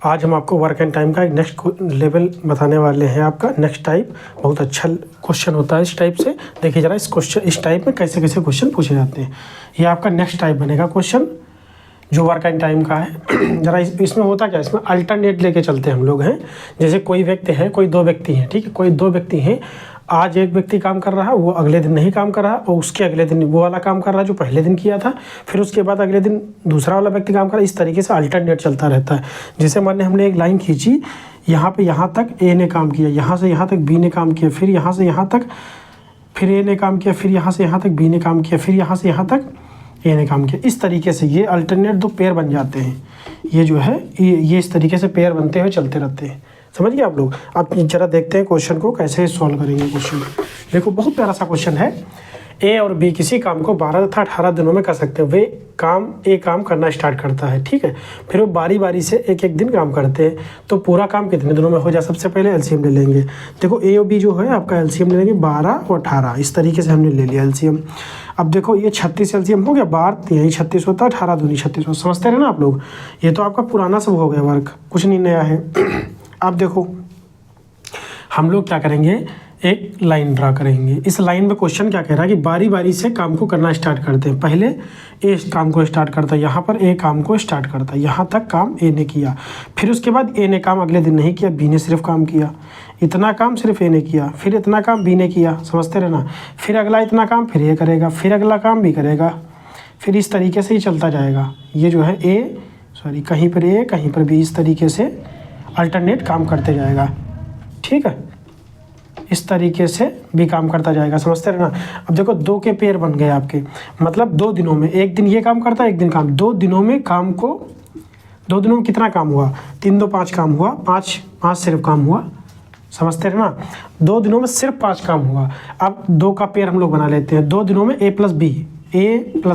आज हम आपको वर्क एंड टाइम का एक नेक्स्ट लेवल बताने वाले हैं। आपका नेक्स्ट टाइप बहुत अच्छा क्वेश्चन होता है इस टाइप से। देखिए जरा इस टाइप में कैसे कैसे क्वेश्चन पूछे जाते हैं। ये आपका नेक्स्ट टाइप बनेगा क्वेश्चन जो वर्क एंड टाइम का है। जरा इसमें होता क्या है, इसमें अल्टरनेट लेके चलते हैं हम लोग हैं। जैसे कोई व्यक्ति है, कोई दो व्यक्ति हैं, ठीक है, कोई दो व्यक्ति हैं। आज एक व्यक्ति काम कर रहा है, वो अगले दिन नहीं काम कर रहा, और उसके अगले दिन वो वाला काम कर रहा है जो पहले दिन किया था, फिर उसके बाद अगले दिन दूसरा वाला व्यक्ति काम कर रहा है। इस तरीके से अल्टरनेट चलता रहता है। जैसे मान लें हमने एक लाइन खींची, यहाँ पे यहाँ तक ए ने काम किया, यहाँ से यहाँ तक बी ने काम किया, फिर यहाँ से यहाँ तक फिर ए ने काम किया, फिर यहाँ से यहाँ तक बी ने काम किया, फिर यहाँ से यहाँ तक ए ने काम किया। इस तरीके से ये अल्टरनेट दो पेयर बन जाते हैं। ये जो है ये इस तरीके से पेयर बनते हुए चलते रहते हैं। समझ गए आप लोग। आप जरा देखते हैं क्वेश्चन को कैसे सॉल्व करेंगे। क्वेश्चन देखो, बहुत प्यारा सा क्वेश्चन है। ए और बी किसी काम को 12 तथा 18 दिनों में कर सकते हैं। वे ए काम करना स्टार्ट करता है, ठीक है, फिर वो बारी बारी से एक एक दिन काम करते हैं। तो पूरा काम कितने दिनों में हो जाए? सबसे पहले एलसीएम ले लेंगे। देखो ए और बी जो है आपका एलसीएम ले लेंगे 12 और 18। इस तरीके से हमने ले लिया एलसीएम। अब देखो ये 36 एलसीएम हो गया, 12 यही 36 होता है, 18 दूनी 36। समझते रहे ना आप लोग। ये तो आपका पुराना सब हो गया वर्क, कुछ नहीं नया है। अब देखो हम लोग क्या करेंगे, एक लाइन ड्रा करेंगे। इस लाइन में क्वेश्चन क्या कह रहा है कि बारी बारी से काम को करना स्टार्ट करते हैं। पहले ए काम को स्टार्ट करता है, यहाँ पर ए काम को स्टार्ट करता है, यहाँ तक काम ए ने किया। फिर उसके बाद ए ने काम अगले दिन नहीं किया, बी ने सिर्फ काम किया। इतना काम सिर्फ ए ने किया, फिर इतना काम बी ने किया। समझते रहना। फिर अगला इतना काम फिर ए करेगा, फिर अगला काम बी करेगा। फिर इस तरीके से ही चलता जाएगा। ये जो है कहीं पर ए कहीं पर बी, इस तरीके से अल्टरनेट काम करते जाएगा, ठीक है। इस तरीके से भी काम करता जाएगा। समझते रहना। अब देखो दो के पेयर बन गए आपके, मतलब 2 दिनों में, एक दिन ये काम करता है, एक दिन काम। 2 दिनों में कितना काम हुआ? 3 2 5 काम हुआ, 5 सिर्फ काम हुआ। समझते रहना। 2 दिनों में सिर्फ 5 काम हुआ। अब 2 का पेयर हम लोग बना लेते हैं। 2 दिनों में ए प्लस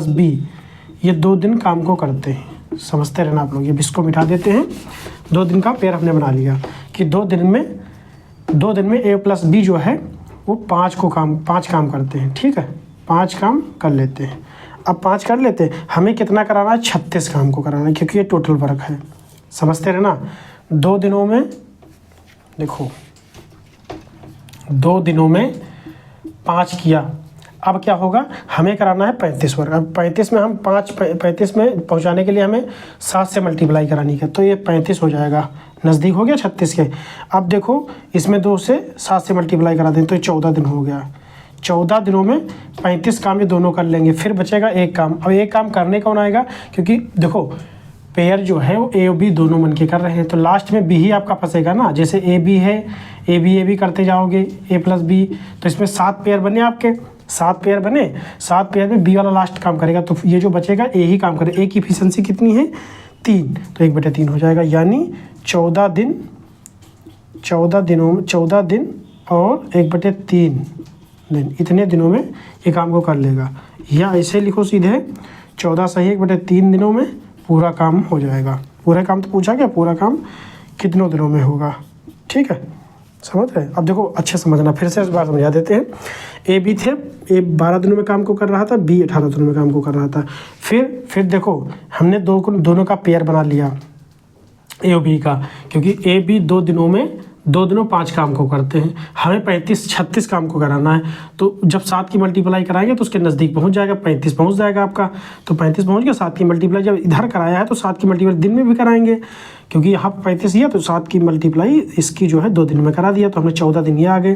बी ये 2 दिन काम को करते हैं। समझते रहना आप लोग। ये इसको मिटा देते हैं। 2 दिन का पेयर हमने बना लिया कि 2 दिन में ए प्लस बी जो है वो 5 काम करते हैं, ठीक है। 5 काम कर लेते हैं। अब 5 कर लेते हैं, हमें कितना कराना है? 36 काम को कराना है, क्योंकि ये टोटल वर्क है। समझते रहना। 2 दिनों में देखो 2 दिनों में 5 किया। अब क्या होगा, हमें कराना है 35 वर्क। अब 35 में हम 35 में पहुंचाने के लिए हमें 7 से मल्टीप्लाई करानी है, तो ये 35 हो जाएगा। नज़दीक हो गया 36 के। अब देखो इसमें 2 से 7 से मल्टीप्लाई करा दें तो ये 14 दिन हो गया। 14 दिनों में 35 काम ये दोनों कर लेंगे, फिर बचेगा एक काम। अब एक काम करने कौन आएगा? क्योंकि देखो पेयर जो है वो ए और बी दोनों मन के कर रहे हैं, तो लास्ट में बी ही आपका फंसेगा ना। जैसे ए बी है, ए बी करते जाओगे, ए प्लस बी, तो इसमें 7 पेयर बने आपके। 7 पेयर बने, 7 पेयर में बी वाला लास्ट काम करेगा, तो ये जो बचेगा ए ही काम करेगा। ए की एफिशिएंसी कितनी है? 3, तो 1/3 हो जाएगा। यानी 14 दिन और 1/3 दिन, इतने दिनों में ये काम को कर लेगा। या ऐसे लिखो सीधे 14 सही 1/3 दिनों में पूरा काम हो जाएगा। पूरा काम तो पूछा गया, पूरा काम कितनों दिनों में होगा, ठीक है। समझ रहे? अब देखो अच्छे समझना, फिर से इस बार समझा देते हैं। ए 12 दिनों में काम को कर रहा था, बी 18 दिनों में काम को कर रहा था। फिर देखो हमने दोनों का पेयर बना लिया ए और बी का, क्योंकि ए बी 2 दिनों 5 काम को करते हैं। हमें 36 काम को कराना है, तो जब 7 की मल्टीप्लाई कराएंगे तो उसके नज़दीक पहुंच जाएगा, 35 पहुंच जाएगा आपका। तो 35 पहुंच गया। 7 की मल्टीप्लाई जब इधर कराया है तो 7 की मल्टीप्लाई दिन में भी कराएंगे, क्योंकि यहाँ 35 ही है, तो 7 की मल्टीप्लाई इसकी जो है 2 दिन में करा दिया, तो हमने 14 दिन ये आ गए।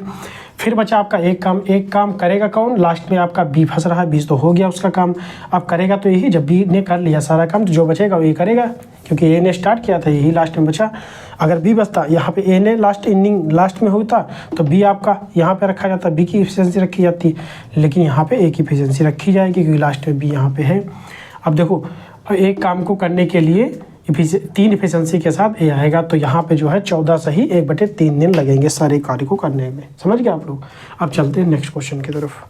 फिर बचा आपका एक काम करेगा कौन? लास्ट में आपका बी फंस रहा है, बी तो हो गया उसका काम। अब करेगा तो यही, जब बी ने कर लिया सारा काम तो जो बचेगा वही करेगा, क्योंकि ए ने स्टार्ट किया था, यही लास्ट में बचा। अगर बी बचता, यहाँ पे ए ने लास्ट में होता तो बी आपका यहाँ पे रखा जाता, बी की एफिशिएंसी रखी जाती, लेकिन यहाँ पे ए की एफिशिएंसी रखी जाएगी, क्योंकि लास्ट में बी यहाँ पे है। अब देखो एक काम को करने के लिए 3 एफिशिएंसी के साथ ए आएगा, तो यहाँ पे जो है 14 सही 1/3 दिन लगेंगे सारे कार्य को करने में। समझ गए आप लोग। अब चलते हैं नेक्स्ट क्वेश्चन की तरफ।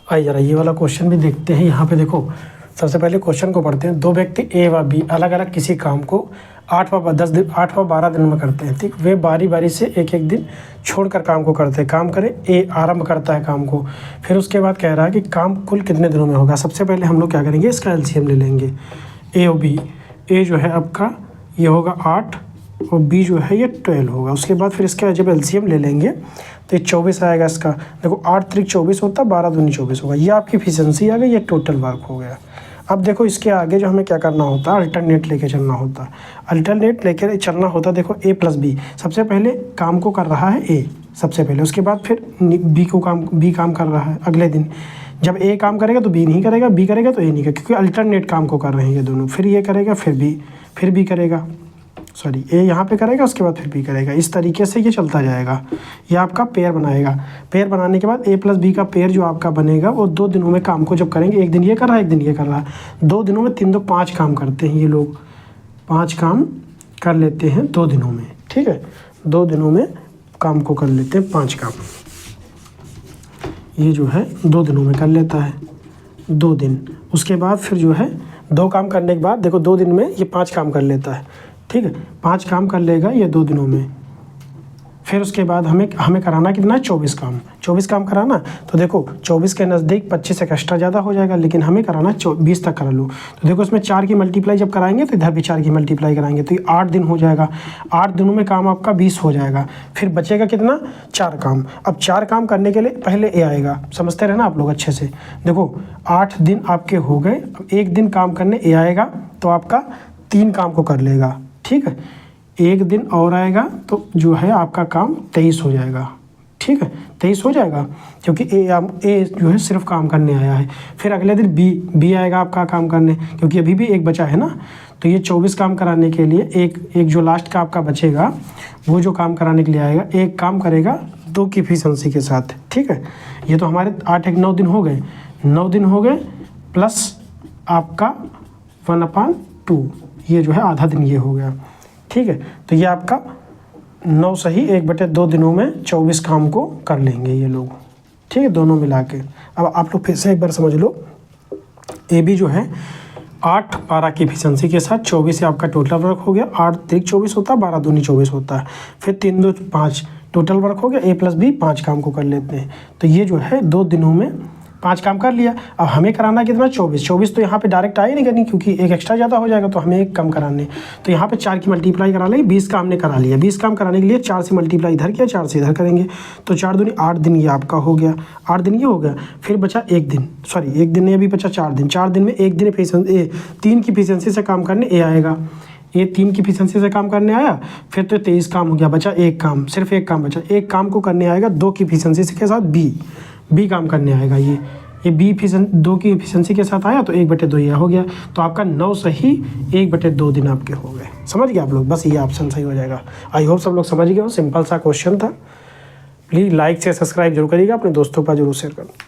आइए जरा ये वाला क्वेश्चन भी देखते हैं। यहाँ पे देखो सबसे पहले क्वेश्चन को पढ़ते हैं। 2 व्यक्ति ए व बी अलग अलग किसी काम को 8 व 12 दिन में करते हैं, ठीक। वे बारी बारी से एक एक दिन छोड़कर काम को करते हैं। काम करे, ए आरंभ करता है काम को, फिर उसके बाद कह रहा है कि काम कुल कितने दिनों में होगा। सबसे पहले हम लोग क्या करेंगे, इसका एलसीएम ले लेंगे। ए और बी, ए जो है आपका ये होगा 8 और बी जो है ये 12 होगा। उसके बाद फिर इसका जब एलसीएम ले लेंगे तो ये 24 आएगा इसका। देखो 8 त्रिक 24 होता है, 12 दूनी 24 होगा। ये आपकी एफिशिएंसी आ गई, ये टोटल वर्क हो गया। अब देखो इसके आगे जो हमें क्या करना होता है, अल्टरनेट लेके चलना होता है। अल्टरनेट लेके चलना होता है। देखो ए प्लस बी, सबसे पहले काम को कर रहा है ए सबसे पहले, उसके बाद फिर बी काम कर रहा है अगले दिन। जब ए काम करेगा तो बी नहीं करेगा, बी करेगा तो ए नहीं करेगा, क्योंकि अल्टरनेट काम को कर रहे हैं ये दोनों। फिर ये करेगा फिर बी करेगा, सॉरी ए यहाँ पे करेगा, उसके बाद फिर बी करेगा। इस तरीके से ये चलता जाएगा। ये आपका पेयर बनाएगा। पेयर बनाने के बाद ए प्लस बी का पेयर जो आपका बनेगा वो 2 दिनों में काम को जब करेंगे, एक दिन ये कर रहा है एक दिन ये कर रहा है, 2 दिनों में 3 2 5 काम करते हैं ये लोग, 5 काम कर लेते हैं 2 दिनों में। ठीक है, 2 दिनों में काम को कर लेते हैं 5 काम। ये जो है 2 दिनों में कर लेता है 2 दिन। उसके बाद फिर जो है 2 काम करने के बाद देखो 2 दिन में ये 5 काम कर लेता है। ठीक है, 5 काम कर लेगा ये 2 दिनों में। फिर उसके बाद हमें कराना कितना है, 24 काम कराना। तो देखो 24 के नज़दीक 25 एक एक्स्ट्रा ज़्यादा हो जाएगा, लेकिन हमें कराना 20 तक करा लो। तो देखो इसमें 4 की मल्टीप्लाई जब कराएंगे तो इधर भी 4 की मल्टीप्लाई कराएंगे तो ये 8 दिन हो जाएगा। 8 दिनों में काम आपका 20 हो जाएगा। फिर बचेगा कितना, 4 काम। अब 4 काम करने के लिए पहले ए आएगा, समझते रहना आप लोग अच्छे से। देखो 8 दिन आपके हो गए, एक दिन काम करने ए आएगा तो आपका 3 काम को कर लेगा। ठीक है, एक दिन और आएगा तो जो है आपका काम 23 हो जाएगा। ठीक है, 23 हो जाएगा, क्योंकि ए जो है सिर्फ काम करने आया है। फिर अगले दिन बी आएगा आपका काम करने, क्योंकि अभी भी एक बचा है ना। तो ये 24 काम कराने के लिए एक जो लास्ट का आपका बचेगा वो जो काम कराने के लिए आएगा, एक काम करेगा 2 की एफिशिएंसी के साथ। ठीक है, ये तो हमारे 8 एक 9 दिन हो गए, 9 दिन हो गए प्लस आपका 1/2, ये जो है आधा दिन ये हो गया। ठीक है, तो ये आपका 9 सही 1/2 दिनों में 24 काम को कर लेंगे ये लोग। ठीक है, दोनों मिला के। अब आप लोग फिर से एक बार समझ लो, ए बी जो है 8 12 की एफिशिएंसी के साथ 24 से आपका टोटल वर्क हो गया। 8 त्रिक 24 होता है, 12 दूनी 24 होता है। फिर 3 2 5 टोटल वर्क हो गया। ए प्लस बी 5 काम को कर लेते हैं। तो ये जो है 2 दिनों में 5 काम कर लिया। अब हमें कराना कितना, 24 तो यहाँ पे डायरेक्ट आए नहीं करनी, क्योंकि एक एक्स्ट्रा ज़्यादा हो जाएगा तो हमें एक कम कराने। तो यहाँ पे 4 की मल्टीप्लाई करा लेंगे, 20 का हमने करा लिया। 20 काम कराने के लिए 4 से मल्टीप्लाई इधर किया, 4 से इधर करेंगे तो 4 दूनी 8 दिन ये आपका हो गया। 8 दिन ये हो गया। फिर बचा एक दिन, सॉरी एक दिन नहीं, अभी बचा 4 दिन। 4 दिन में एक दिन 3 की एफिशिएंसी से काम करने ए आएगा। ये 3 की एफिशिएंसी से काम करने आया। फिर तो 23 काम हो गया, बचा एक काम, सिर्फ एक काम बचा। एक काम को करने आएगा 2 की एफिशिएंसी के साथ बी काम करने आएगा। ये बी 2 की एफिशिएंसी के साथ आया तो 1/2 ये हो गया। तो आपका 9 सही 1/2 दिन आपके हो गए। समझ गए आप लोग, बस ये ऑप्शन सही हो जाएगा। आई होप सब लोग समझ गए हो, सिंपल सा क्वेश्चन था। प्लीज़ लाइक से सब्सक्राइब जरूर करिएगा, अपने दोस्तों पर जरूर शेयर करना।